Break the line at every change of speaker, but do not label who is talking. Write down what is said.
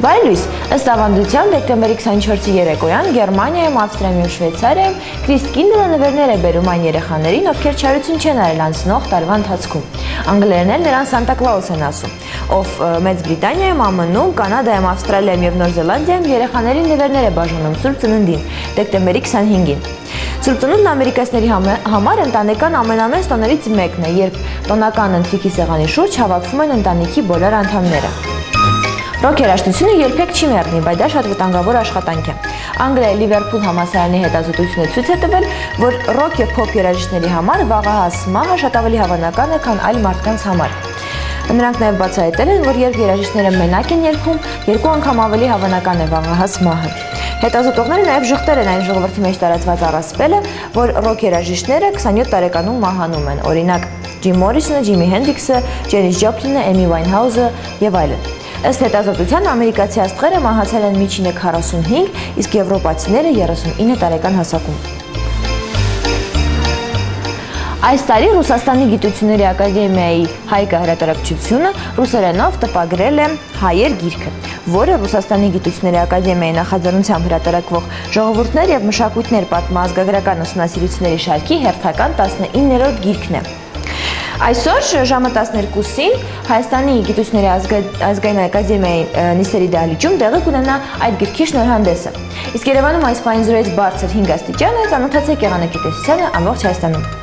Բարի լույս, ըստ ավանդության դեկտեմբերի 24-ի երեկոյան Գերմանիայում, Ավստրիայում և Շվեյցարիայում Քրիստ Կինդլը նվերներ է բերում այն երեխաներին, ովքեր չարություն չեն արել անցնող տարվա ընթացքում։ Անգլերեն էլ նրան Սանտա Կլաուս են ասում, ով Մեծ Բրիտանիայում, ԱՄՆ-ում, Կանադայում, Ավստրալիայում և Նոր Զելանդիայում երեխաներին նվերներ է բաժանում Սուրբ Ծննդին, դեկտեմբերի 25-ին։ Սուրբ Ծնունդն ամերիկացիների համար ընտանեկան ամենամեծ տոներից մեկն է, երբ տոնական ընթրիքի սեղանի շուրջ հավաքվում են ընտանիքի բոլոր անդամները։ Ռոք երաժշտությունը երբեք չի մեռնի, բայց դա շատ վտանգավոր աշխատանք է։ Անգլիայի Լիվերփուլ համալսարանի հետազոտությունը ցույց է տվել, որ ռոք և փոփ երաժիշտների համար վաղահաս մահը շատ ավելի հավանական է, քան այլ մարդկանց համար։ Նրանք նաև բացահայտել են, որ երբ երաժիշտները մենակ են երգում, 2 անգամ ավելի հավանական է վաղահաս մահը։ Հետազոտողները նաև ժխտել են այն ժողովրդի մեջ տարածված առասպելը, որ ռոք երաժիշտները 27 տարեկանում մահանում են, օրինակ Ջիմ Մորիսոնը, Ջիմի Հենդրիքսը, Ջենիս Ջոպլինը, Էմի Վայնհաուզը և այլն։ Ըստ հետազոտության ամերիկացի աստղերը մահացել են միջինը 45, իսկ եվրոպացիները 39 տարեկան հասակում։ Այս տարի Ռուսաստանի գիտությունների ակադեմիայի հայկա հրատարակչությունը ռուսերենով տպագրել է «Հայեր» գիրքը, որը Ռուսաստանի գիտությունների ակադեմիայի նախաձեռնությամբ հրատարակվող ժողովուրդներ և մշակույթներ պատմազգագրական ուսումնասիրությունների շարքի հերթական 19-րդ գիրքն է։ Այսօր ժամը 12-ին Հայաստանի գիտությունների ազգային ակադեմիայի նիստերի դահլիճում տեղի կունենա այդ գրքի շնորհանդեսը։ Իսկ Երևանում այս պահին զրոյից բարձր 5 աստիճան է, ծանոթացեք եղանակի տեսությանը ամբողջ Հայաստանում։